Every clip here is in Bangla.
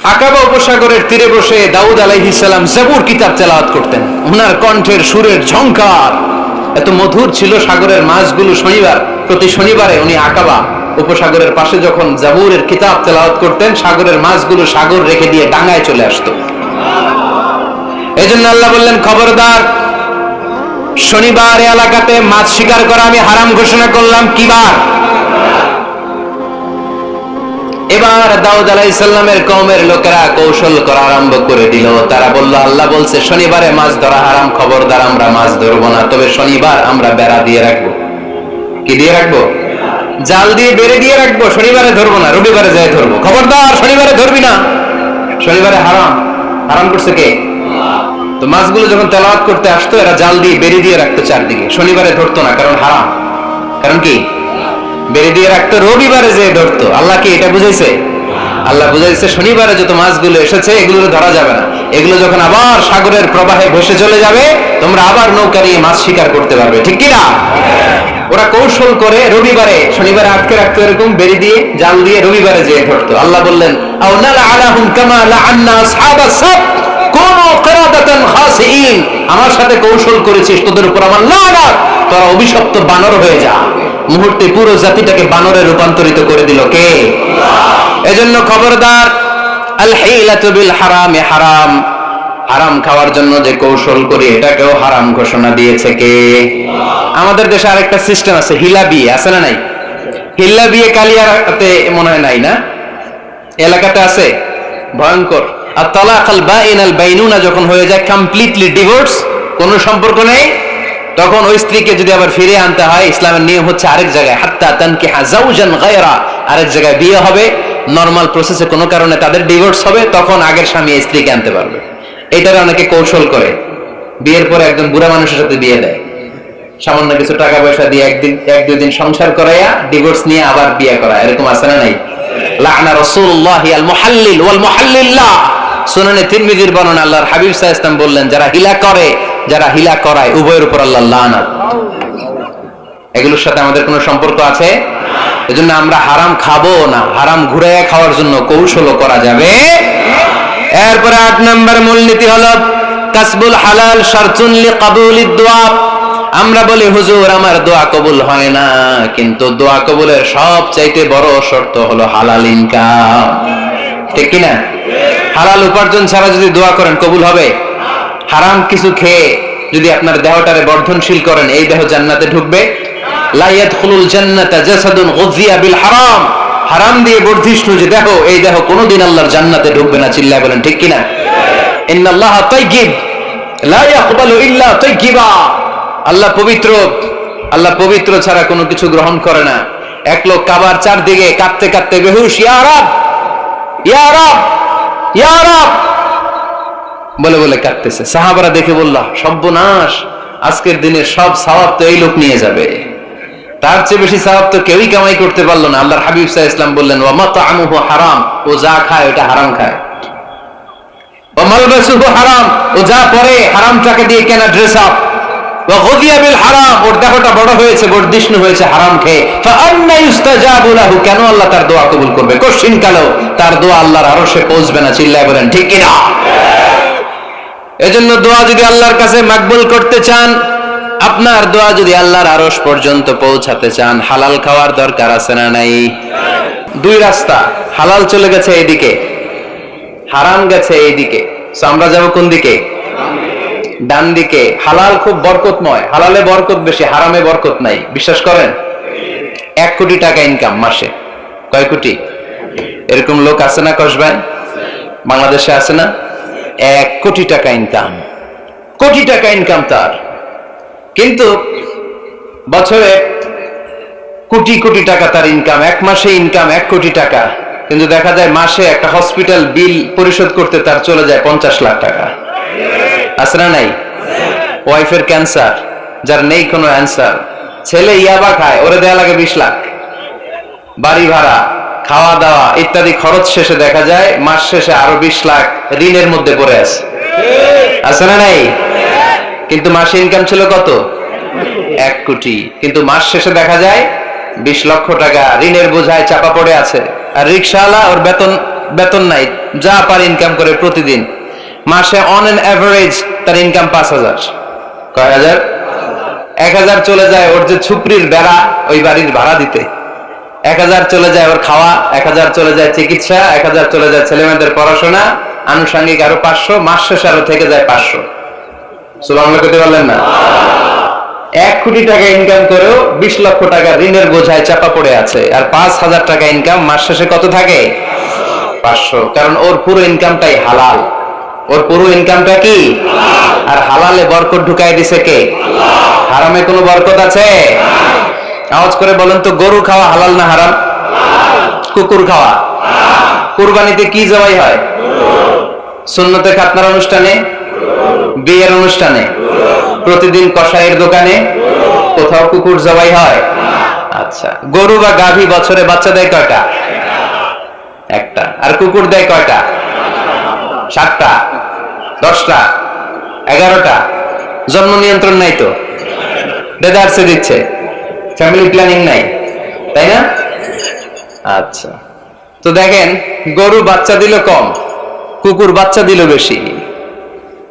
আকাবা উপসাগরের তীরে বসে দাউদ আলাইহিস সালাম জাবুর কিতাব তেলাওয়াত করতেন। ওনার কণ্ঠের সুরের ঝংকার এত মধুর ছিল, সাগরের মাছগুলো প্রতি শনিবারে উনি আকাবা উপসাগরের পাশে যখন জাবুরের কিতাব তেলাওয়াত করতেন, সাগরের মাছগুলো সাগর রেখে দিয়ে ডাঙায় চলে আসতো। এই জন্য আল্লাহ বললেন, খবরদার, শনিবার এলাকাতে মাছ শিকার করা আমি হারাম ঘোষণা করলাম। কি বার? এবার দাউদ আলাইহিস সালামের কওমের লোকেরা কৌশল করা আরম্ভ করে দিল। তারা বলল, আল্লাহ বলছে শনিবারে মাছ ধরা হারাম, খবরদার আমরা মাছ ধরবো না, তবে শনিবার আমরা বেড়া দিয়ে রাখবো। কি দিয়ে রাখবো? জাল দিয়ে বেড়ে দিয়ে রাখবো। শনিবারে ধরবো না, রবিবারে যাই ধরবো। খবরদার, শনিবারে ধরবি না, শনিবারে হারাম। হারাম করছে কে? তো মাছগুলো যখন তেলাওয়াত করতে আসতো, এরা জাল দিয়ে বেড়ে দিয়ে রাখতো চারদিকে, শনিবারে ধরতো না, কারণ হারাম। কারণ কি? বেড়ে দিয়ে রাখতো, রবিবারে যে ধরতো। আল্লাহ কি এটা বুঝাইছে? আল্লাহ বুঝাইছে শনিবারে যত মাছগুলো এসেছে এগুলো ধরা যাবে না, এগুলো যখন আবার সাগরের প্রবাহে ভেসে চলে যাবে, তোমরা আবার নৌকা নিয়ে মাছ শিকার করতে পারবে। ঠিক কিনা? ওরা কৌশল করে রবিবারে, শনিবারে আটকে রাখতো, এরকম বেড়ে দিয়ে জাল দিয়ে রবিবারে যেয়ে ধরতো। আল্লাহ বললেন, আও নালআনাহুম কামা লাআন্না আসহাবাস সাবত কুনু কিরাদাতান খাসিইন। আমার সাথে কৌশল করেছিস, তোদের উপর আমার লানত, তোরা অভিশপ্ত বানর হয়ে যা। মুহূর্তে পুরো জাতিটাকে বানরে রূপান্তরিত করে দিল কে? এজন্য খবরদার, আল হিলাতু বিল হারামি হারাম। হারাম খাওয়ার জন্য যে কৌশল করি এটাকেও হারাম ঘোষণা দিয়েছে কে? আমাদের দেশে আরেকটা সিস্টেম আছে, হিলা বিয়ে আছে না নাই? হিলা বিয়ে কালিয়াতে মনে হয় নাই না? এলাকাতে আছে, ভয়ঙ্কর। আর তালাক আল বাইন আল বাইনুনা যখন হয়ে যায়, কমপ্লিটলি ডিভোর্স, কোনো সম্পর্ক নেই, তখন ওই স্ত্রীকে যদি আবার ফিরে আনতে হয়, ইসলামের নিয়ম হচ্ছে আরেক জায়গায়, হাত্তা তানকিহা যাওজান গায়রা, আরেক জায়গায় বিয়ে হবে, নরমাল প্রসেসে কোনো কারণে তাদের ডিভোর্স হবে, তখন আগের স্বামী স্ত্রীকে আনতে পারবে। এটারে অনেকে কৌশল করে, বিয়ের পরে একজন বুড়া মানুষের সাথে বিয়ে দেয়, সামান্য কিছু টাকা পয়সা দিয়ে এক দুই দিন সংসার করাইয়া ডিভোর্স নিয়ে আবার বিয়ে করা। এরকম আছে না নাই? লাআনা রাসূলুল্লাহি আল মুহাল্লিল ওয়াল মুহাল্লিল্লাহ। সুনানে তিরমিজির বর্ণনা, আল্লাহর হাবিব সাল্লাল্লাহু আলাইহি ওয়াসাল্লাম বললেন, যারা হিলা করে, যারা হিলা করায়, উভয়ের উপর আল্লাহর লানাত। এগুলোর সাথে আমাদের কোনো সম্পর্ক আছে? এজন্য আমরা হারাম খাবো না, হারাম ঘুরাইয়া খাওয়ার জন্য কৌশলও করা যাবে। এরপরে 8 নম্বর মূলনীতি হলো কাসবুল হালাল শারতুন লিকাবুলিদ দুআ। আমরা বলি, হুজুর আমার দোয়া কবুল হয় না, কিন্তু দোয়া কবুলের সবচাইতে বড় শর্ত হলো হালাল ইনকাম। ঠিক কি না? হালাল উপার্জন ছাড়া যদি দোয়া করেন কবুল হবে? হারাম কিছু খেয়ে যদি আপনার দেহটারে বর্ধনশীল করেন, এই দেহ জান্নাতে ঢুকবে? লা ইয়াদখুলুল জান্নাতা জাসাদুন গুযিয়া বিল হারাম। হারাম দিয়ে বর্ধিষ্ণু যে দেহ, এই দেহ কোনোদিন আল্লাহর জান্নাতে ঢুকবে না। চিল্লায় বলেন ঠিক কি না? ইন্নাল্লাহা তাইয়্যিব লা ইয়াকবালু ইল্লা তাইয়্যিবা। আল্লাহ পবিত্র, আল্লাহ পবিত্র ছাড়া কোনো কিছু গ্রহণ করে না। এক লোক কাবার চারদিকে কাঁদতে কাঁদতে বেহুশ, ইয়া রাব, ইয়া রাব, ইয়া রাব বলে বলে কাঁদতেছে। সাহাবারা দেখে বলল, সর্বনাশ, আজকের দিনের সব সওয়াব তো এই লোক নিয়ে যাবে, তার চেয়ে বেশি সওয়াব তো কেউই কামাই করতে পারলো না। আল্লাহর হাবিব সাল্লাল্লাহু আলাইহি ওয়াসাল্লাম বললেন, ওয়া মাতআমুহু হারাম, ও যা খায় ওটা হারাম খায়। ওয়া মালবাসুহু হারাম, ও যা পরে হারামটাকে দিয়ে কেনা ড্রেস আপ। ওয়া গুযিয়া বিল হারাম, ওর দেহটা বড় হয়েছে, বর্ধিষ্ণু হয়েছে হারাম খেয়ে। ফাআন্না ইউস্তাজাবু লাহু, কেন আল্লাহ তার দোয়া কবুল করবে? কোশ্চিন কালো তার দোয়া আল্লাহর আরশে পৌঁছবে না। চিল্লায় বলেন ঠিক কি না? এজন্য দোয়া যদি আল্লাহর কাছে মাকবুল করতে চান, আপনার দোয়া যদি আল্লাহর আরশ পর্যন্ত পৌঁছাতে চান, হালাল খাওয়ার দরকার আছে না নাই? দুই রাস্তা, হালাল চলে গেছে এইদিকে, হারাম গেছে এইদিকে, সো আমরা যাব কোন দিকে? ডান দিকে। হালাল খুব বরকতময়, হালালে বরকত বেশি, হারামে বরকত নাই। বিশ্বাস করেন? 1 কোটি টাকা ইনকাম মাসে। কয় কোটি? এরকম লোক আছে না কসবায়? বাংলাদেশে আছে না? 1 কোটি টাকা ইনকাম, কোটি টাকা ইনকাম তার, কিন্তু বছরে কোটি কোটি টাকা তার ইনকাম, 1 মাসে ইনকাম 1 কোটি টাকা, কিন্তু দেখা যায় মাসে একটা হসপিটাল বিল পরিশোধ করতে তার চলে যায় 50 লাখ টাকা। আছে না নাই? ওয়াইফের ক্যান্সার, যার নেই কোনো অ্যান্সার, ছেলে ইয়াবা খায়, ওরে দেয়া লাগে 20 লাখ, বাড়ি ভাড়া, খাওয়া দাওয়া ইত্যাদি খরচ শেষে দেখা যায় মাস শেষে আরো 20 লাখ ঋণের মধ্যে পড়ে আছে। আছে না নাই? কিন্তু মাসে ইনকাম ছিল কত? 1 কোটি, কিন্তু মাস শেষে দেখা যায় 20 লক্ষ টাকা ঋণের বোঝায় চাপা পড়ে আছে। আর রিকশাওয়ালা, ওর বেতন বেতন নাই, যা পারে ইনকাম করে প্রতিদিন, মাসে অন এন এভারেজ তার ইনকাম 5,000। কয় হাজার? 1,000 চলে যায় ওর যে ছুপড়ির বেড়া, ওই বাড়ির ভাড়া দিতে, 1,000 চলে যায় ওর খাওয়া, 1,000 চলে যায় চিকিৎসা, 1,000 চলে যায় ছেলেমেয়েদের পড়াশোনা, আনুষঙ্গিক আরো 500, মাস শেষে আরো থেকে যায় 500। সুবহানাল্লাহ করতে পারলেন না? 1 কোটি টাকা ইনকাম করেও 20 লক্ষ টাকা ঋণের বোঝায় চাপা পড়ে আছে, আর 5,000 টাকা ইনকাম, মাস শেষে কত থাকে? 500। কারণ ওর পুরো ইনকামটাই হালাল। ওর পুরো ইনকামটা কি? আর হালালে বরকত ঢুকাই দিছে কে? হারামে কোনো বরকত আছে? আওয়াজ করে বলেন তো, গরু খাওয়া হালাল না হারাম? কুকুর খাওয়া? কুরবানিতে কি জবাই হয়? সুন্নতে খাতনার অনুষ্ঠানে, বিয়ের অনুষ্ঠানে, প্রতিদিন কসাইয়ের দোকানে, কোথাও কুকুর জবাই হয়? আচ্ছা, গরু বা গাভী বছরে বাচ্চা দেয় কয়টা? একটা। আর কুকুর দেয় কয়টা? 7টা, 10টা, 11টা। জন্ম নিয়ন্ত্রণ নাই তো, দেদারসে দিচ্ছে, ফ্যামিলি প্ল্যানিং নাই, তাই না? আচ্ছা, তো দেখেন, গরু বাচ্চা দিল কম, কুকুর বাচ্চা দিল বেশি।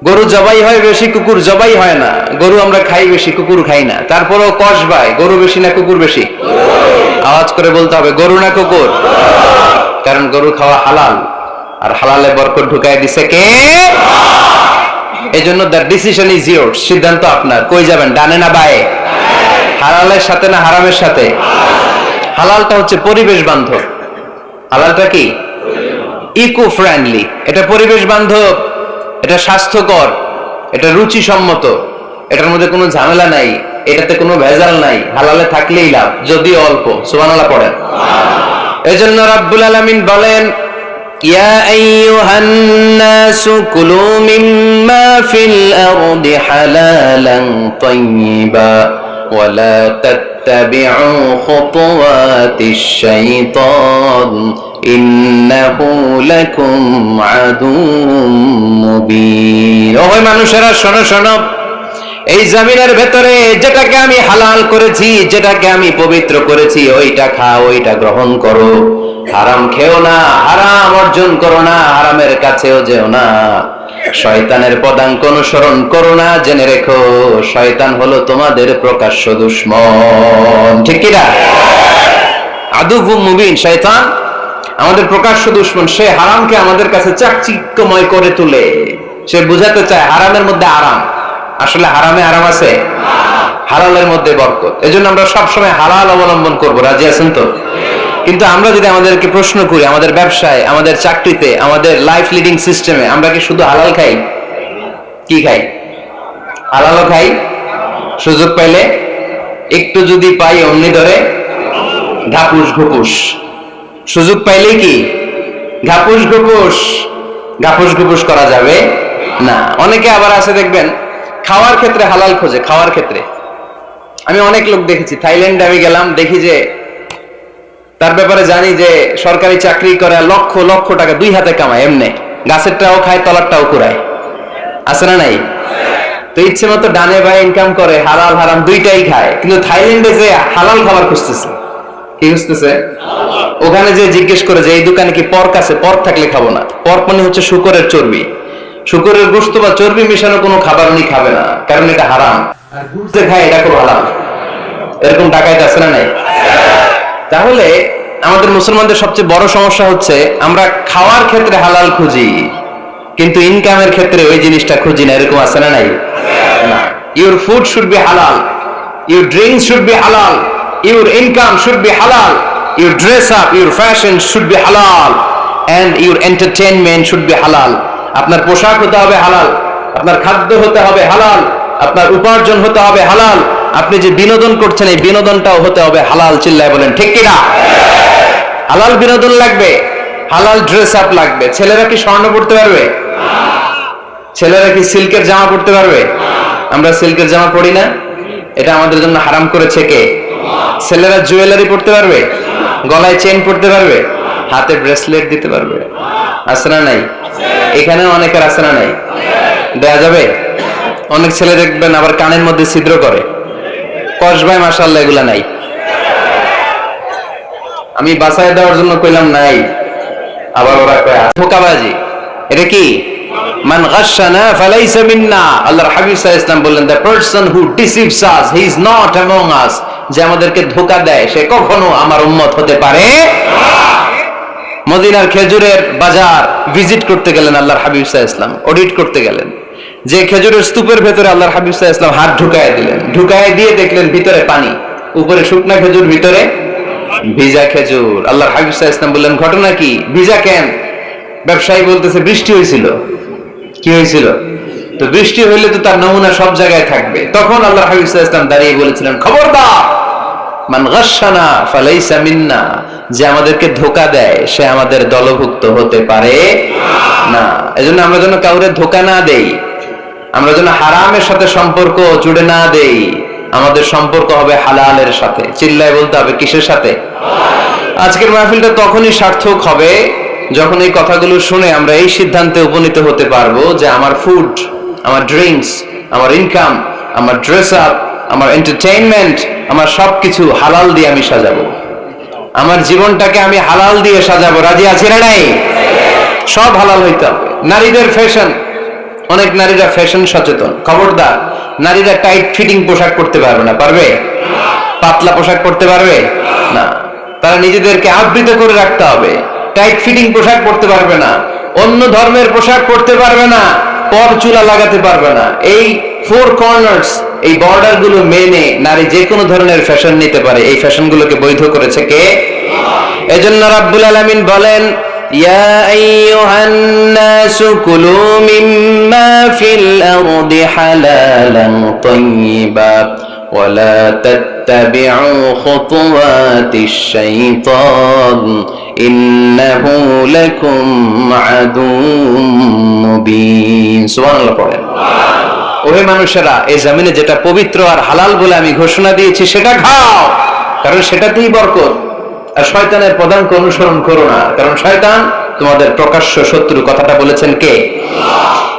গরু জবাই হয় বেশি, কুকুর জবাই হয় না। গরু আমরা খাই বেশি, কুকুর খাই না। তারপরেও কসবাই, গরু বেশি না কুকুর বেশি? আওয়াজ করে বলতে হবে, গরু না কুকুর? কারণ গরু খাওয়া হালাল, আর হালালে বরকত ঢুকাই দিছে কে? এই জন্য দ্য ডিসিশন ইজ ইয়োরস, সিদ্ধান্ত আপনার। কই যাবেন, ডানে না বায়ে? হালালের সাথে না হারামের সাথে? হালালটা হচ্ছে পরিবেশ বান্ধব। হালালটা কি? Eco friendly. এটা পরিবেশ বান্ধব, এটা স্বাস্থ্যকর, এটা রুচিসম্মত, এটার মধ্যে কোনো ঝামেলা নাই, এটাতে কোনো ভেজাল নাই। হালালে থাকলেই লাভ, যদিও অল্প। সুবহানাল্লাহ পড়েন। এজন্য রাব্বুল আলামিন বলেন, ইয়া আইয়ুহান নাসু কুলু মিম্মা ফিল আরদি হালালান তাইয়্যিবা ওয়া লা তাত্তাবিউ খুতুওয়াতিশ শাইতান ইন্নাহু লাকুম আদুউম মুবিন। ও মানুষেরা, শোনো শোনো, এই জমিনের ভেতরে যেটাকে আমি হালাল করেছি, যেটাকে আমি পবিত্র করেছি, ওইটা খাও, ওইটা গ্রহণ করো। হারাম খেও না, হারাম অর্জন করো না, হারামের কাছেও যেও না। শয়তানের পদাঙ্ক অনুসরণ করো না। জেনে রেখো, শয়তান হলো তোমাদের প্রকাশ্য দুশমন। ঠিক কি না? আদুউম মুবিন। শয়তান আমাদের প্রকাশ্য দুশমন। সে হারামকে আমাদের কাছে চাকচিক্যময় করে তুলে। সে বুঝাতে চায় হারামের মধ্যে আরাম। আসলে হারামে আরাম আছে? হালালের মধ্যে বরকত। এজন্য আমরা সবসময় হালাল অবলম্বন করব। রাজি আছেন তো? কিন্তু আমরা যদি আমাদেরকে প্রশ্ন করি, আমাদের ব্যবসায়, আমাদের চাকরিতে, আমাদের লাইফ লিডিং সিস্টেমে আমরা কি শুধু হালাল খাই? কি খাই? হালালও খাই, সুযোগ পাইলে একটু যদি পাই অমনি ধরে ঘাপুস ঘুপুস। সুযোগ পাইলেই কি ঘাপুস ঘুপুস? ঘাপুস ঘুপুস করা যাবে না। অনেকে আবার আছে দেখবেন, খাওয়ার ক্ষেত্রে হালাল খোঁজে। খাওয়ার ক্ষেত্রে আমি অনেক লোক দেখেছি। থাইল্যান্ডে আমি গেলাম, দেখি যে তার ব্যাপারে জানি যে সরকারি চাকরি করে, লক্ষ লক্ষ টাকা 2 হাতে কামায়। এমনি গাছেরটাও খায়, তলারটাও কুড়ায়। আছে না নাই? তো ইচ্ছে মতো ডানে বায়ে ইনকাম করে, হালাল হারাম দুইটাই খায়। কিন্তু থাইল্যান্ডে যে হালাল খাবার খুঁজতেছে। কি খুঁজতেছে? ওখানে যে জিজ্ঞেস করে যে এই দোকানে কি পর্ক আছে? পর্ক থাকলে খাবো না। পর্ক মানে হচ্ছে শুকরের চর্বি। শুকরের গোশত বা চর্বি মেশানো কোনো খাবার উনি খাবে না, কারণ এটা হারাম। আর ঘুরতে খায়, এটা খুব হারাম। এরকম ডাকাইত আছে না নাই? তাহলে আমাদের মুসলমানদের সবচেয়ে বড় সমস্যা হচ্ছে আমরা খাওয়ার ক্ষেত্রে হালাল খুঁজি, কিন্তু ইনকামের ক্ষেত্রে ওই জিনিসটা খুঁজি না। এরকম আছে না নাই? ইউর ফুড শুড বি হালাল, ইউর ড্রিঙ্কস শুড বি হালাল, ইউর ইনকাম শুড বি হালাল, your dress up, your fashion should be হালাল, and your entertainment should be হালাল। আপনার পোশাক হতে হবে হালাল, আপনার খাদ্য হতে হবে হালাল, আপনার উপার্জন হতে হবে হালাল, আপনি যে বিনোদন করছেন এই বিনোদনটাও হতে হবে হালাল। চিল্লায় বলেন ঠিক কিনা? হালাল বিনোদন লাগবে, হালাল ড্রেস আপ লাগবে। ছেলেরা কি স্বর্ণ পড়তে পারবে? ছেলেরা কি সিল্কের জামা পড়তে পারবে? আমরা সিল্কের জামা পরি না, এটা আমাদের জন্য হারাম করেছে কে? ছেলেরা জুয়েলারি পড়তে পারবে? গলায় চেন পড়তে পারবে? হাতে ব্রেসলেট দিতে পারবে? আছে না নাই? এখানে অনেকের আছে না নাই? দেয়া যাবে? অনেক ছেলে দেখবেন আবার কানের মধ্যে ছিদ্র করে। কসবাই মাশাআল্লাহ এগুলা নাই। আমি বাঁচায় দেওয়ার জন্য কইলাম নাই, আবার ওরা কয় ধোঁকাবাজি। এটা কি? মান গাশশানা ফালাইসা মিন্না। আল্লাহর হাবিব সাল্লাল্লাহু আলাইহি ওয়াসাল্লাম বললেন, the person who deceives us, he is not among us। যে আমাদেরকে ধোঁকা দেয় সে কখনো আমার উম্মত হতে পারে না। মদিনার খেজুরের বাজার ভিজিট করতে গেলেন আল্লাহর হাবিব সাল্লাল্লাহু আলাইহি ওয়াসাল্লাম, অডিট করতে গেলেন। যে খেজুরের স্তূপের ভেতরে আল্লাহর হাবিব সাল্লাল্লাহু আলাইহি ওয়াসাল্লাম হাত ঢুকায় দিলেন, ঢুকায় দিয়ে দেখলেন ভিতরে পানি, উপরে শুকনা খেজুর, ভিতরে ভিজা খেজুর। আল্লাহর হাবিব সাল্লাল্লাহু আলাইহি ওয়াসাল্লাম বললেন, ঘটনা কি? ভিজা কেন? ব্যবসায়ী বলতেছে, বৃষ্টি হয়েছিল। কি হয়েছিল? তো বৃষ্টি হইলে তো তার নমুনা সব জায়গায় থাকবে। তখন আল্লাহর হাবিব সাল্লাল্লাহু আলাইহি ওয়াসাল্লাম দাঁড়িয়ে বলেছিলেন, খবরদার, মান গাশশানা ফালাইসা মিন্না। যে আমাদেরকে ধোঁকা দেয় সে আমাদের দলভুক্ত হতে পারে না। এজন্য আমরা যেন কাউরে ধোঁকা না দেই, আমরা যেন হারামের সাথে সম্পর্ক জুড়ে না দেই। আমাদের সম্পর্ক হবে হালালের সাথে। চিল্লায় বলতে হবে, কিসের সাথে? আজকের মাহফিলটা তখনই সার্থক হবে যখন এই কথাগুলো শুনে আমরা এই সিদ্ধান্তে উপনীত হতে পারবো যে আমার ফুড, আমার ড্রিঙ্কস, আমার ইনকাম, আমার ড্রেস আপ, আমার এন্টারটেইনমেন্ট, আমার সবকিছু হালাল দিয়ে আমি সাজাবো। আমার জীবনটাকে আমি হালাল দিয়ে সাজাবো। রাজি আছি না নাই? সব হালাল হইতে হবে। নারীদের ফ্যাশন, অনেক নারীরা ফ্যাশন সচেতন। খবরদার, নারীরা টাইট ফিটিং পোশাক পরতে পারবে না। পারবে? পাতলা পোশাক পরতে পারবে না। তারা নিজেদেরকে আবৃত করে রাখতে হবে। টাইট ফিটিং পোশাক পরতে পারবে না, অন্য ধর্মের পোশাক পরতে পারবে না, পর চুলা লাগাতে পারবে না। এই ফোর কর্নার্স, এই বর্ডার গুলো মেনে নারী যে কোনো ধরনের ফ্যাশন নিতে পারে। এই ফ্যাশন গুলোকে বৈধ করেছে কে? এজন্য রাব্বুল আলামিন বলেন, ইয়া আইয়ুহান নাসু কুলু মিম্মা ফিল আরদি হালালান তাইয়্যিবা ওয়ালা তাত্তাবিউ খুতুওয়াতিশ শাইতান ইন্নাহু লাকুম আদুউম মুবিন। সুবহানাল্লাহ পড়েন। ওহে মানুষেরা, এই জমিনে যেটা পবিত্র আর হালাল বলে আমি ঘোষণা দিয়েছি সেটা খাও, কারণ সেটাতেই বরকত। আর শয়তানের পদাঙ্ক অনুসরণ করো না, কারণ শয়তান তোমাদের প্রকাশ্য শত্রু। কথাটা বলেছেন কে?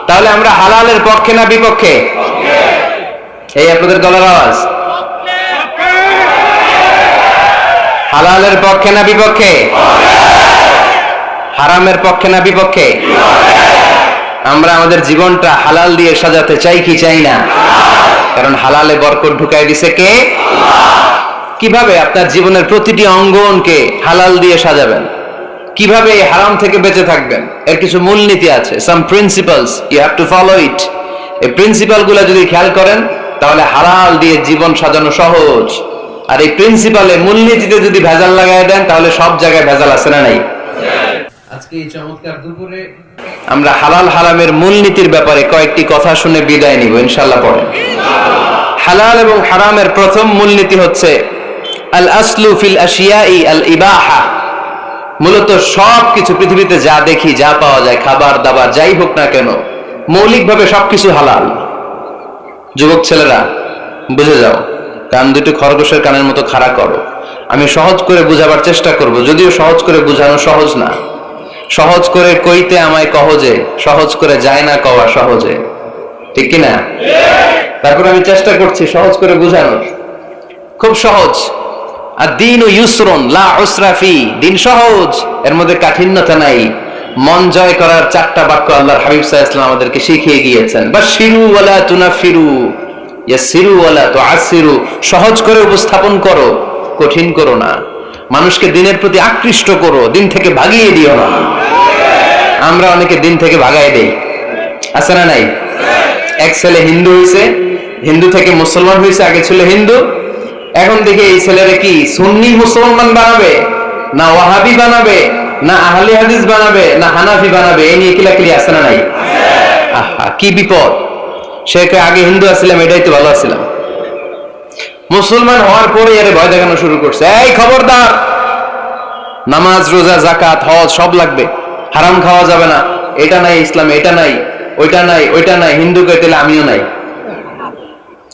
তাহলে আমরা হালালের পক্ষে না বিপক্ষে? এই আপনাদের গলার আওয়াজ। হালালের পক্ষে না বিপক্ষে? হারামের পক্ষে না বিপক্ষে? আমরা আমাদের জীবনটা হালাল দিয়ে সাজাতে চাই কি চাই না? কারণ হালালে বরকত ঢুকাই দিছে কে? কিভাবে আপনার জীবনের প্রতিটি অঙ্গনকে হালাল দিয়ে সাজাবেন? কিভাবে এই হারাম থেকে বেঁচে থাকবেন? এর কিছু মূলনীতি আছে, some principles, you have to follow it. এই প্রিন্সিপাল গুলো যদি খেয়াল করেন তাহলে হালাল দিয়ে জীবন সাজানো সহজ। আর এই প্রিন্সিপালে, মূলনীতিতে যদি ভেজাল লাগাই দেন তাহলে সব জায়গায় ভেজাল আছে না নাই? আজকে এই চমৎকার দুপুরে আমরা হালাল হারামের মূলনীতির ব্যাপারে কয়েকটি কথা শুনে বিদায় নিব ইনশাআল্লাহ। পড়েন। হালাল এবং হারামের প্রথম মূলনীতি হচ্ছে আল আসলু ফিল আশিয়াই আল ইবাহা। মূলত সবকিছু পৃথিবীতে যা দেখি, যা পাওয়া যায়, খাবার দাবার যাই হোক না কেন, মৌলিকভাবে সবকিছু হালাল। যুবক ছেলেরা বুঝে যাও, কান দুটো খরগোশের কানের মতো খাড়া করো। আমি সহজ করে বুঝাবার চেষ্টা করব, যদিও সহজ করে বুঝানো সহজ না। সহজ করে কইতে আমায় কহজে, সহজ করে যায় না কওয়া সহজে। ঠিক কিনা? তারপর আমি চেষ্টা করছি সহজ করে বুঝানোর। খুব সহজ। আর দিন ও ইউসরুন লা উসরা ফি। দিন সহজ, এর মধ্যে কাঠিন্যতা নাই। মন জয় করার চারটা বাক্য আল্লাহর হাবিব সাল্লাল্লাহু আলাইহি ওয়াসাল্লাম আমাদেরকে শিখিয়ে গিয়েছেন। বাশিরু ওয়ালা তুনাফিরু, ইয়াসিরু ওয়ালা তুআসিরু। সহজ করে উপস্থাপন করো, কঠিন করো না। মানুষকে দিনের প্রতি আকৃষ্ট করো, দিন থেকে ভাগিয়ে দিও না। আমরা অনেকে দিন থেকে ভাগাই দেই, আছে না নাই? এক ছেলে হিন্দু হয়েছে, হিন্দু থেকে মুসলমান হয়েছে, আগে ছিল হিন্দু, এখন দেখে এই ছেলেরা কি সুন্নি মুসলমান বানাবে, না ওয়াহাবি বানাবে, না আহলে হাদিস বানাবে, না হানাফি বানাবে, এই নিয়ে কিলাকিলি আছে না নাই? আহা, কি বিপদ। সে আগে হিন্দু আসছিলাম, এটাই তো ভালো আসছিলাম। মুসলমান হওয়ার পরে এর ভয় দেখানো শুরু করছে, এই খবরদার, নামাজ রোজা যাকাত হজ সব লাগবে, হারাম খাওয়া যাবে না, এটা নাই ইসলামে, এটা নাই, ওইটা নাই, ওইটা নাই, হিন্দু কে দিলে আমিও নাই।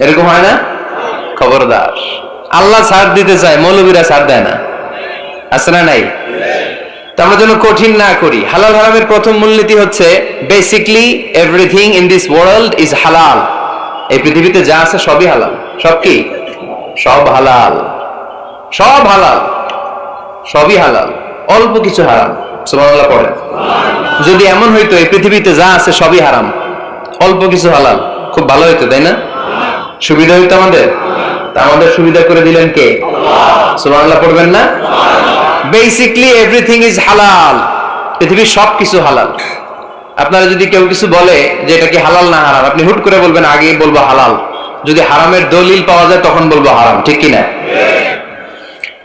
এরকম হয় না? খবরদার। আল্লাহ ছাড় দিতে চায়, মৌলবীরা ছাড় দেয় না, আছে না নাই? তো আমরা যেন কঠিন না করি। হালাল হারামের প্রথম মূলনীতি হচ্ছে basically everything in this world is হালাল। এই পৃথিবীতে যা আছে সবই হালাল। সব কি? সব হালাল, সব হালাল, সবই হালাল, অল্প কিছু হারাম। সুবহানাল্লাহ পড়েন। যদি এমন হইতো এই পৃথিবীতে যা আছে সবই হারাম, অল্প কিছু হালাল, খুব ভালো হইতো, তাই না? সুবিধা হইতো আমাদের। তা আমাদের সুবিধা করে দিলেন কে? সুবহানাল্লাহ পড়বেন না? বেসিকলি এভরিথিং ইজ হালাল, পৃথিবীর সবকিছু হালাল। আপনারা যদি কেউ কিছু বলে যে এটা কি হালাল না হারাম, আপনি হুট করে বলবেন আগে বলবো হালাল, যদি হারামের দলিল পাওয়া যায় তখন বলবো হারাম, ঠিক কিনা?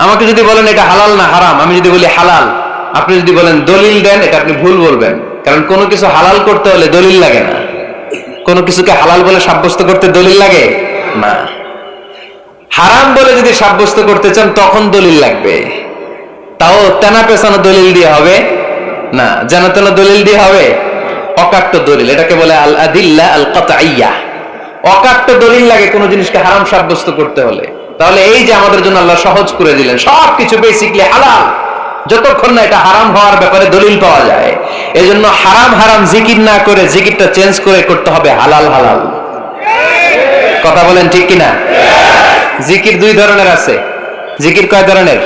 আমাকে যদি বলেন এটা হালাল না হারাম, আমি যদি বলি হালাল, আপনি যদি বলেন দলিল দেন, এটা আপনি ভুল বলবেন। কারণ কোনো কিছু হালাল করতে হলে দলিল লাগে না, কোনো কিছুকে হালাল বলে সাব্যস্ত করতে দলিল লাগে না। হারাম বলে যদি সাব্যস্ত করতে চান তখন দলিল লাগবে, তাও তেনা পেছানো দলিল দিয়ে হবে না, যেন তেন দলিল দিয়ে হবে, অকাট্য দলিল, এটাকে বলে আল আদিল্লা আল কাতঈয়া। অকাট্য দলিল লাগে কোনো জিনিসকে হারাম সাব্যস্ত করতে হলে। তাহলে এই যে আমাদের জন্য আল্লাহ সহজ করে দিলেন, সবকিছু বেসিকলি হালাল যতক্ষণ না এটা হারাম হওয়ার ব্যাপারে দলিল পাওয়া যায়। এজন্য হারাম হারাম জিকির না করে জিকিরটা চেঞ্জ করে করতে হবে হালাল হালাল। কথা বলেন ঠিক কিনা? জিকির দুই ধরনের আছে। জিকির কয় ধরনের?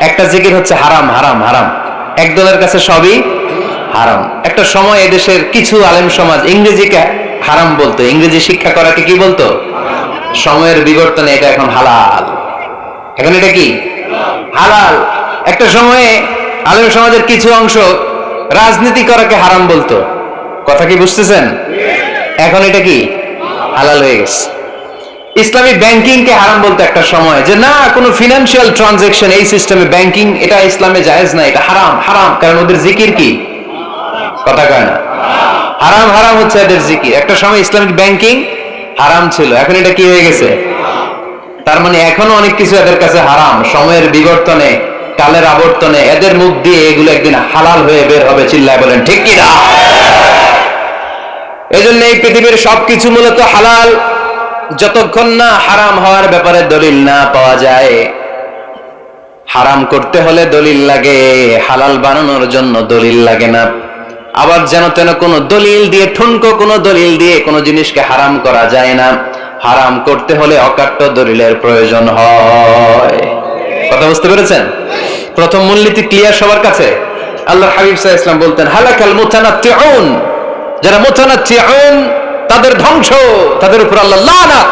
একটা জিকির হচ্ছে হারাম হারাম হারাম, একদলের কাছে সবই হারাম। একটা সময় এদেশের কিছু আলেম সমাজ ইংরেজিকে হারাম বলতো, ইংরেজি শিক্ষা করাকে কি বলতো? সময়ের বিবর্তনে এটা এখন হালাল। এখন এটা কি হালাল। একটা সময়ে আলেম সমাজের কিছু অংশ রাজনীতি করাকে হারাম বলতো, কথা কি বুঝতেছেন? এখন এটা কি হালাল হয়ে গেছে। ইসলামী ব্যাংকিং কে হারাম বলতো একটা সময়, যে না কোনো ফিনান্সিয়াল ট্রানজাকশন এই সিস্টেমে ব্যাংকিং এটা ইসলামে জায়েজ না, এটা হারাম হারাম, কারণ ওদের জিকির কি? কথা কয় না? হারাম হারাম হচ্ছে এদের জিকির। একটা সময় ইসলামিক ব্যাংকিং হারাম ছিল, এখন এটা কি হয়ে গেছে? তার মানে এখনো অনেক কিছু এদের কাছে হারাম। সময়ের বিবর্তনে, কালের আবর্তনে এদের মুখ দিয়ে এগুলো একদিন হালাল হয়ে বের হবে, চিল্লায় বলেন ঠিক কি না? এজন্য এই পৃথিবীর সবকিছু মূলত হালাল, যতক্ষণ না হারাম হওয়ার ব্যাপারে দলিল না পাওয়া যায়। হারাম করতে হলে দলিল লাগে, হালাল বানানোর জন্য দলিল লাগে না। আবার যেন তেন কোনো দলিল দিয়ে, ঠুনকো কোনো দলিল দিয়ে কোনো জিনিসকে হারাম করা যায় না। হারাম করতে হলে অকাট্য দলিলের প্রয়োজন হয়। কথা বুঝতে পেরেছেন? প্রথম মূলনীতি ক্লিয়ার সবার কাছে? আল্লাহর হাবিব সাল্লাল্লাহু আলাইহি ওয়াসাল্লাম বলতেন হালাকাল মুতানাত্তিউন, যারা মুতানাত্তিউন তাদের ধ্বংস, তাদের উপর আল্লাহ লানাত।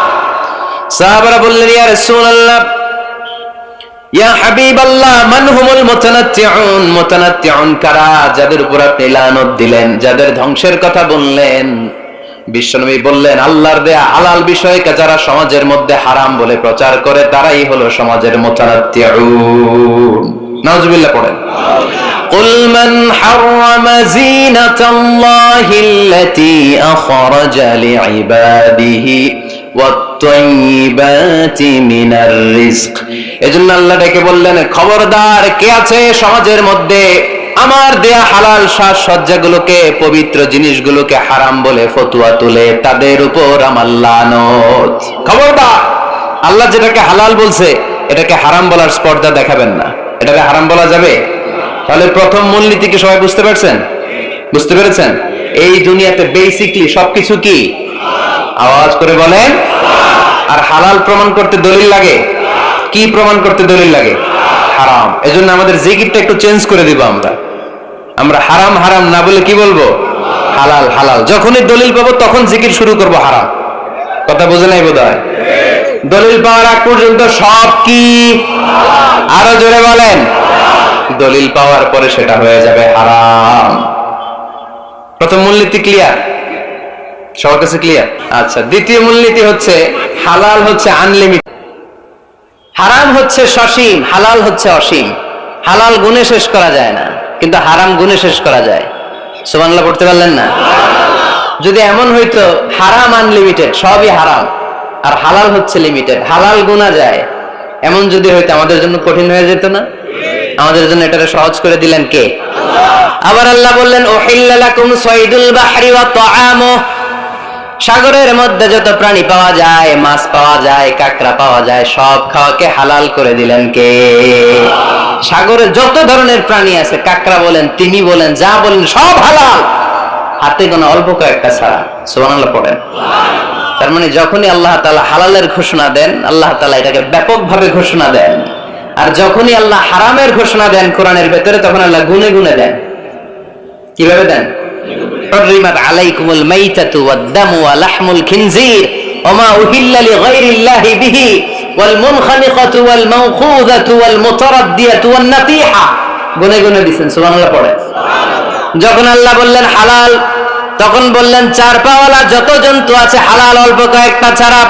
সাহাবারা বললেন ইয়া রাসূলুল্লাহ, ইয়া হাবিবাল্লাহ, মান হুমুল মুতানাত্তিউন? মুতানাত্তিউন কারা যাদের উপর আপনি লানত দিলেন, যাদের ধ্বংসের কথা বললেন? বিশ্বনবী বললেন আল্লাহর দেয়া হালাল বিষয়কে যারা সমাজের মধ্যে হারাম বলে প্রচার করে তারাই হলো সমাজের মুতানাত্তিউন। নাউজুবিল্লাহ পড়েন। কুল মান হারামা যিনাতাল্লাহিল্লাতী আখরাজা লিইবাদিহি ওয়াত-তাইয়্যিবাতি মিনার রিজক। এজন্য আল্লাহ ডেকে বললেন খবরদার, কে আছে সমাজের মধ্যে আমার দেয়া হালাল সাজসজ্জাগুলোকে, পবিত্র জিনিসগুলোকে হারাম বলে ফতোয়া তুলে, তাদের উপর আমার লানত। খবরদার, আল্লাহ যেটাকে হালাল বলছে এটাকে হারাম বলার স্পর্ধা দেখাবেন না। এটাকে হারাম বলা যাবে? তাহলে প্রথম মূলনীতি কি সবাই বুঝতে পারছেন? বুঝতে পেরেছেন? এই দুনিয়াতে বেসিকলি সবকিছু কি? আওয়াজ করে বলেন। আর হালাল প্রমাণ করতে দলিল লাগে। কি প্রমাণ করতে দলিল লাগে? হারাম। এজন্য আমাদের জিকিরটা একটু চেঞ্জ করে দিব। আমরা হারাম হারাম না বলে কি বলবো? হালাল হালাল। যখনই দলিল পাবো তখন জিকির শুরু করব হারাম। কথা বুঝে নাই বোধহয়? দলিল পাওয়ার আগ পর্যন্ত সব কি? আরো জোরে বলেন। দলিল পাওয়ার পরে সেটা হয়ে যাবে হারাম। প্রথম মূলনীতি ক্লিয়ার? সবার কাছে ক্লিয়ার? আচ্ছা, দ্বিতীয় মূলনীতি হচ্ছে হালাল হচ্ছে আনলিমিটেড, হারাম হচ্ছে সসীম, হালাল হচ্ছে অসীম। হালাল গুণে শেষ করা যায় না, কিন্তু হারাম গুণে শেষ করা যায়। সুবহানাল্লাহ পড়তে পারলেন না? যদি এমন হইতো হারাম আনলিমিটেড, সবই হারাম, আর হালাল হচ্ছে লিমিটেড, হালাল গুণা যায়, এমন যদি হইতো আমাদের জন্য কঠিন হয়ে যেত না? আমাদের জন্য এটাকে সহজ করে দিলেন কে? আবার আল্লাহ বললেন উহিল্লা লাকুম সাইদুল বাহরি ওয়া তাআমুহু, সাগরের মধ্যে যত প্রাণী পাওয়া যায়, মাছ পাওয়া যায়, কাঁকড়া পাওয়া যায়, সব খাওয়াকে হালাল করে দিলেন কে? সাগরে যত ধরনের প্রাণী আছে, কাঁকড়া বলেন, তিমি বলেন, যা বলেন সব হালাল, হাতে গোনা অল্প কয়েকটা ছাড়া। সুবহানাল্লাহ পড়েন। তার মানে যখনই আল্লাহ তাআলা হালালের ঘোষণা দেন, আল্লাহ তাআলা এটাকে ব্যাপকভাবে ঘোষণা দেন। আর যখনই আল্লাহ হারামের ঘোষণা দেন কোরআনের ভেতরে, তখন আল্লাহ গুনে গুনে দেন। কিভাবে দেন? হুররিমাত আলাইকুমুল মাইতাতু ওয়াদ-দামু ওয়া লাহমুল খিনজির ওয়া মা উহিল্লা লিগাইরিল্লাহি বিহি ওয়াল মুনখানিকাতু ওয়াল মাওখুযাতু ওয়াল মুতারাদ্দিয়াতু ওয়ান নাতিহা। গুনে গুনে দিবেন, সুবহানাল্লাহ পড়ে। যখন আল্লাহ বললেন হালাল, তখন বললেন চার পাওয়ালা যত জন্তু আছে হালাল, অল্প কয়েকটা ছাড়া।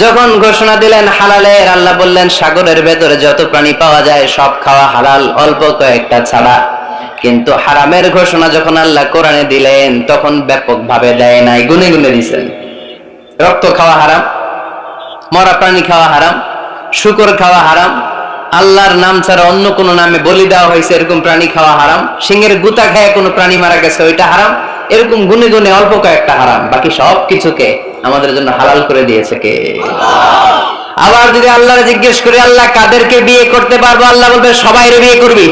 যখন ঘোষণা দিলেন হালালের, আল্লাহ বললেন সাগরের ভেতরে যত প্রাণী পাওয়া যায় সব খাওয়া হালাল, অল্প কয়েকটা ছাড়া। কিন্তু হারামের ঘোষণা যখন আল্লাহ কোরআনে দিলেন, তখন ব্যাপকভাবে দেয় নাই, গুনে গুনে দিয়েছেন। রক্ত খাওয়া হারাম, মরা প্রাণী খাওয়া হারাম, শূকর খাওয়া হারাম, আল্লাহর নাম ছাড়া অন্য কোন নামে বলি দেওয়া হয়েছে এরকম প্রাণী খাওয়া হারাম, সিংহের গুতা খায় কোনো প্রাণী মারা গেছে ওইটা হারাম। এরকম গুনে গুনে অল্প কয়েকটা হারাম, বাকি সব কিছুকে আমাদের জন্য হালাল করে দিয়েছে কে? আবার যদি আল্লাহরে জিজ্ঞেস করি আল্লাহ কাদেরকে বিয়ে করতে পারবো, আল্লাহ বলবে সবাইরে বিয়ে করবি।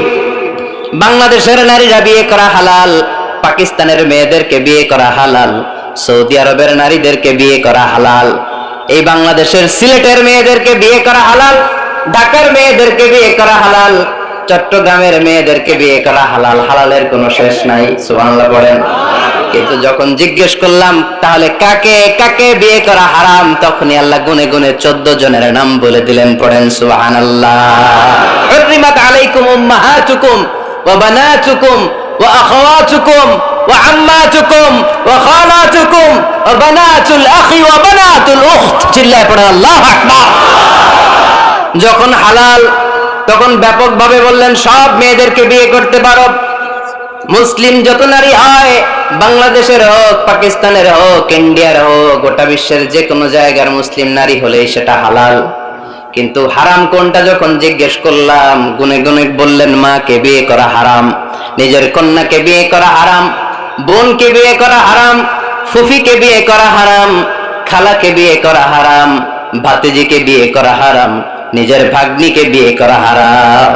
বাংলাদেশের নারীরা বিয়ে করা হালাল, পাকিস্তানের মেয়েদেরকে বিয়ে করা হালাল, সৌদি আরবের নারীদেরকে বিয়ে করা হালাল, এই বাংলাদেশের সিলেটের মেয়েদেরকে বিয়ে করা হালাল, ঢাকার মেয়েদেরকে বিয়ে করা হালাল, চট্টগ্রামের মেয়েদেরকে বিয়ে করা হালাল। হালালের কোনো শেষ নাই, সুবহানাল্লাহ বলেন। কিন্তু যখন জিজ্ঞেস করলাম তাহলে কাকে কাকে বিয়ে করা হারাম, তখনই আল্লাহ গুনে গুনে 14 জনের নাম বলে দিলেন, পড়েন সুবহানাল্লাহ। হুররিমাত আলাইকুম উম্মাহাতুকুম ওয়া বানাতুকুম ওয়া আখাওয়াতুকুম ওয়া আম্মাতুকুম ওয়া খালাতুকুম ওয়া বানাতুল আখি ওয়া বানাতুল উখত। চিল্লায় পড়েন আল্লাহু আকবার। যখন হালাল, তখন ব্যাপকভাবে বললেন সব মেয়েদেরকে বিয়ে করতে পারো। মুসলিম যত নারী হয়, বাংলাদেশের হোক, পাকিস্তানের হোক, ইন্ডিয়ার হোক, গোটা বিশ্বের যে কোনো জায়গার মুসলিম নারী হলেই সেটা হালাল। কিন্তু হারাম কোনটা যখন জিজ্ঞেস করলাম, গুনে গুনে বললেন মাকে বিয়ে করা হারাম, নিজের কন্যাকে বিয়ে করা হারাম, বোনকে বিয়ে করা হারাম, ফুফিকে বিয়ে করা হারাম, খালাকে বিয়ে করা হারাম, ভাতিজিকে বিয়ে করা হারাম, নিজের ভাগ্নিকে বিয়ে করা হারাম।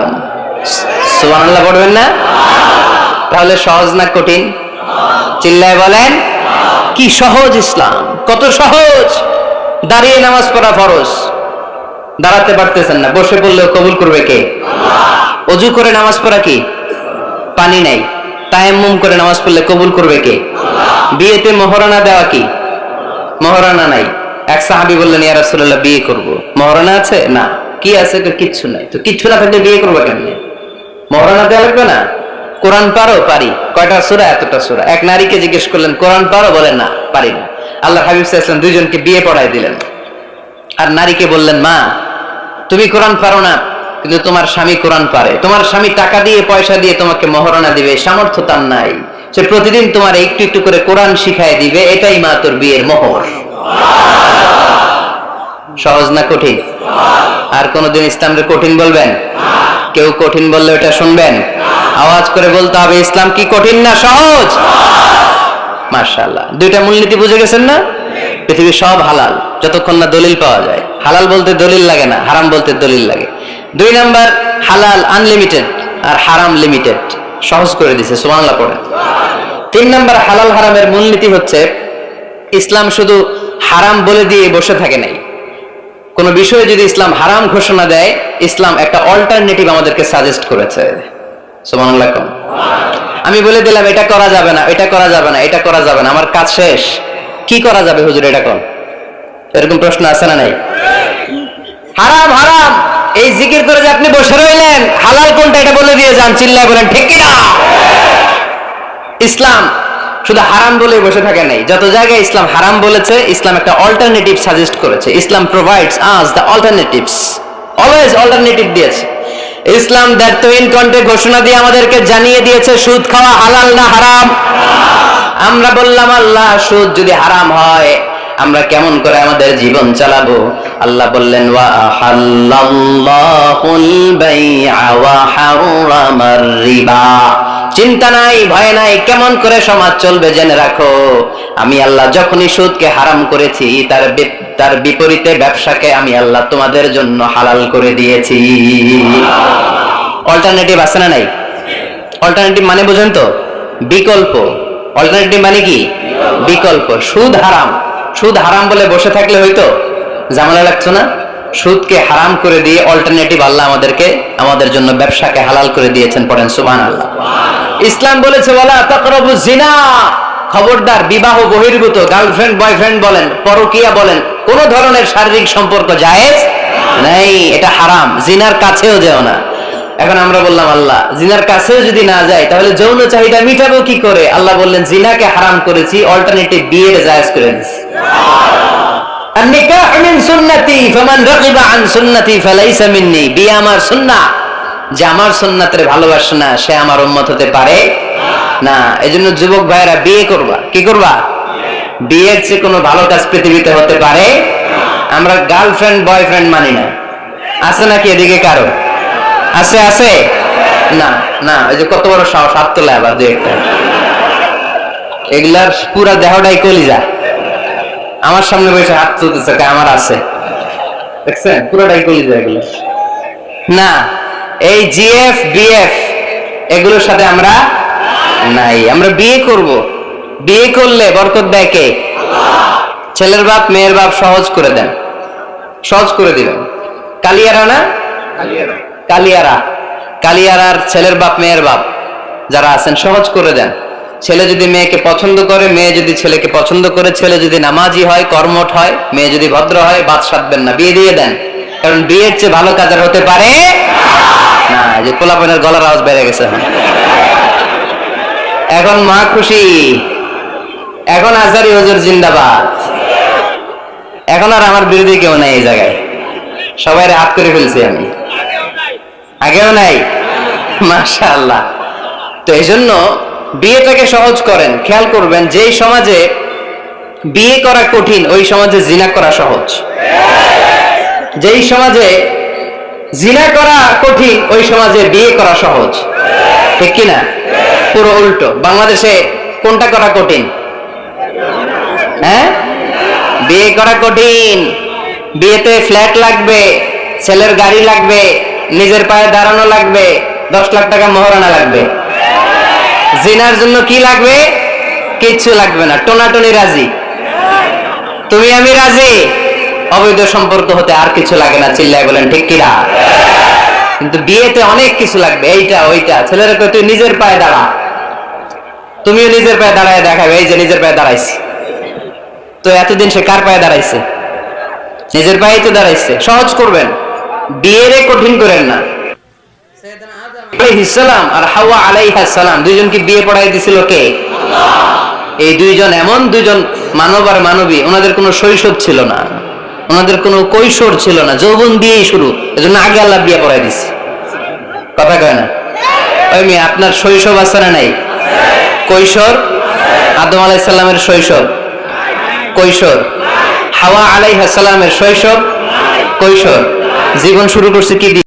সুবহানাল্লাহ পড়বেন না? তাহলে সহজ না কঠিন? চিল্লায় বলেন। কি সহজ ইসলাম, কত সহজ। দাঁড়িয়ে নামাজ পড়া ফরজ, দাঁড়াতে পারতেছেন না, বসে পড়লেও কবুল করবে কে? অজু করে নামাজ পড়া কি? পানি নাই, তায়াম্মুম করে নামাজ পড়লে কবুল করবে কে? বিয়েতে মহরানা দেওয়া কি? মহরানা নাই। এক সাহাবী বললেন ইয়া রাসূলুল্লাহ বিয়ে করব, মহরানা আছে? না। কি আছে? কিচ্ছু নাই। তো কিচ্ছু না থাকলে বিয়ে করবো কেমনে? মহরানা দেওয়া লাগবে না? কোরআন পারো? পারি। কয়টা সূরা? এতটা সূরা। এক নারীকে জিজ্ঞেস করলেন কোরআন পারো? বলে না, পারি না। আল্লাহ হাবিব সাল্লাল্লাহু আলাইহি ওয়াসাল্লাম দুইজনকে বিয়ে পড়ায় দিলেন। আর নারীকে বললেন মা তুমি কোরআন পারো না, কিন্তু তোমার স্বামী কোরআন পারে, তোমার স্বামী টাকা দিয়ে পয়সা দিয়ে তোমাকে মহরানা দিবে, সামর্থ্য তার নাই, সে প্রতিদিন তোমার একটু একটু করে কোরআন শিখায় দিবে, এটাই মা তোর বিয়ের মোহর। সহজ না কঠিন? আর কোনদিন ইসলামকে কঠিন বলবেন? কেউ কঠিন বললে ওটা শুনবেন? আওয়াজ করে বলতে হবে ইসলাম কি কঠিন না সহজ? মাশাআল্লাহ। দুইটা মূলনীতি বুঝে গেছেন না? পৃথিবীর সব হালাল যতক্ষণ না দলিল পাওয়া যায়। হালাল বলতে দলিল লাগে না, হারাম বলতে দলিল লাগে। 2 নাম্বার, হালাল আনলিমিটেড আর হারাম লিমিটেড, সহজ করে দিয়েছে, সুবহানাল্লাহ পড়ে। 3 নাম্বার, হালাল হারামের মূলনীতি হচ্ছে ইসলাম শুধু হারাম বলে দিয়ে বসে থাকে নাই। কোন বিষয়ে যদি ইসলাম হারাম ঘোষণা দেয়, ইসলাম একটা অল্টারনেটিভ আমাদেরকে সাজেস্ট করেছে। সুবহানাল্লাহ। আমি বলে দিলাম এটা করা যাবে না, এটা করা যাবে না, এটা করা যাবে না, আমার কাজ শেষ, কি করা যাবে হুজুর এটা কোন? এরকম প্রশ্ন আছে না নাই? হারাম হারাম এই জিকির করে যে আপনি বসে রইলেন, হালাল কোনটা এটা বলে দিয়ে যান, চিল্লায় বলেন ঠিক কি না? ইসলাম শুধু হারাম বলে বসে থাকে নাই, যত জায়গায় ইসলাম হারাম বলেছে, ইসলাম একটা অল্টারনেটিভ সাজেস্ট করেছে। Islam provides us the alternatives, always alternative দিয়েছে। ইসলাম দ্যাট ইন কন্টে ঘোষণা দিয়ে আমাদেরকে জানিয়ে দিয়েছে সুদ খাওয়া হালাল না হারাম। আমরা বললাম আল্লাহ সুদ যদি হারাম হয় আমরা কেমন করে আমাদের জীবন চালাবো? আল্লাহ বললেন ওয়া আহাল্লাল্লাহুল বাই'a ওয়া হারামার রিবা। চিন্তা নাই, ভয় নাই, কেমন করে সমাজ চলবে জেনে রাখো, আমি আল্লাহ যখনই সুদকে হারাম করেছি তার বিপরীতে ব্যবসাকে আমি আল্লাহ তোমাদের জন্য হালাল করে দিয়েছি। অল্টারনেটিভ আছে না নাই? অল্টারনেটিভ মানে বুঝেন তো? বিকল্প। অল্টারনেটিভ মানে কি? বিকল্প। সুদ হারাম, সুদ হারাম বলে বসে থাকলে হয়তো ঝামেলা লাগতো না? সুদকে হারাম করে দিয়ে অল্টারনেটিভ আল্লাহ আমাদের জন্য ব্যবসাকে হালাল করে দিয়েছেন। পড়েন সুবহানাল্লাহ। ইসলাম বলেছে ওয়ালা তাকরাবুজ জিনা, খবরদার বিবাহ বহির্ভূত গার্লফ্রেন্ড বয়ফ্রেন্ড বলেন, পরকীয়া বলেন, কোন ধরনের শারীরিক সম্পর্ক জায়েজ নাই, এটা হারাম। জিনার কাছেও যেও না। এখন আমরা বললাম আল্লাহ জিনার কাছেও যদি না যায় তাহলে যৌন চাহিদা মিটাবো কি করে? আল্লাহ বললেন জিনাকে হারাম করেছি, অল্টারনেটিভ বিয়ের জায়েজ করে দিয়েছি। আন-নিকাহু মিন সুন্নতি ফামান রাগিবা আন সুন্নতি ফালাইসা মিন্নি, বিয়ে আমার সুন্নাহ, যে আমার সুন্নাতের ভালোবাসে না সে আমার উম্মত হতে পারে না। এজন্য যুবক ভাইরা বিয়ে করবা। কি করবা? বিয়ের চেয়ে কোনো ভালো কাজ পৃথিবীতে হতে পারে। আমরা গার্লফ্রেন্ড বয়ফ্রেন্ড মানি না। আছে নাকি এদিকে কারো? আছে আছে না না, ওই যে কত বড় সাহস, হাত তোলে আবার দুই একটা। এগুলার পুরা দেহটাই কলিজা। আমার সামনে বসে হাত তুলতেছে, আমার আছে, দেখছেন পুরোটাই কলিজা এগুলো। না, এই জিএফ বিএফ এগুলোর সাথে আমরা নাই। আমরা বিয়ে করব, বিয়ে করলে বরকত দেয় কে? ছেলের বাপ মেয়ের বাপ সহজ করে দেন, সহজ করে দিবেন। কালিয়ারা না, কালিয়ারার ছেলের বাপ মেয়ের বাপ যারা আছেন সহজ করে দেন। ছেলে যদি মেয়েকে পছন্দ করে, মেয়ে যদি ছেলেকে পছন্দ করে, ছেলে যদি নামাজি হয়, কর্মঠ হয়, মেয়ে যদি ভদ্র হয়, বাদ সাধবেন না, বিয়ে দিয়ে দেন। কারণ বিয়ের চেয়ে ভালো কাজ আর হতে পারে না। যে পোলাপনের গলার আওয়াজ বেড়ে গেছে এখন, মা খুশি, এখন আজহারি হুজুর জিন্দাবাদ, এখন আর আমার বিরোধী কেউ নাই এই জায়গায়, সবাই হাত করে ফেলছি আমি, আগেও নাই, মাশাআল্লাহ। তো এই জন্য বিয়েটাকে সহজ করেন। খেয়াল করবেন যেই সমাজে বিয়ে করা কঠিন ওই সমাজে জিনা করা সহজ, যেই সমাজে জিনা করা কঠিন ওই সমাজে বিয়ে করা সহজ, ঠিক কিনা? পুরো উল্টো। বাংলাদেশে কোনটা করা কঠিন? হ্যাঁ, বিয়ে করা কঠিন। বিয়েতে ফ্ল্যাট লাগবে, ছেলের গাড়ি লাগবে, নিজের পায়ে দাঁড়ানো লাগবে, 10 লাখ টাকা মোহরানা লাগবে। জিনার জন্য কি লাগবে? কিচ্ছু লাগবে না, টোনাটনি রাজি, তুমি আমি রাজি, অবৈধ সম্পর্ক হতে আর কিছু লাগে না। চিল্লায় বলেন ঠিক কিনা? কিন্তু বিয়েতে অনেক কিছু লাগবে, এইটা ওইটা। ছেলেরা কই তুই নিজের পায়ে দাঁড়া, তুমিও নিজের পায়ে দাঁড়ায় দেখাবে, এই যে নিজের পায়ে দাঁড়াইছে। তো এতদিন সে কার পায়ে দাঁড়াইছে? নিজের পায়েই তো দাঁড়াইছে। সহজ করবেন, বিয়েরে কঠিন করেন না। আলাইহিসসালাম আর হাওয়া আলাইহাস সালাম দুইজনকে বিয়ে পড়াই দিছিল কে? আল্লাহ। এই দুইজন এমন দুইজন মানব আর মানবী, ওনাদের কোনো শৈশব ছিল না, ওনাদের কোনো কৈশোর ছিল না, যৌবন দিয়েই শুরু। এজন্য আগে আল্লাহ বিয়ে পড়াই দিছে। কথা কয় না? ওই মেয়ে আপনার শৈশব আছে না নাই? কৈশোর, আদম আলাইহিস সালামের শৈশব, কৈশোর, হাওয়া আলাইহিস সালামের শৈশব, কৈশোর। জীবন শুরু করছে কি দিয়ে?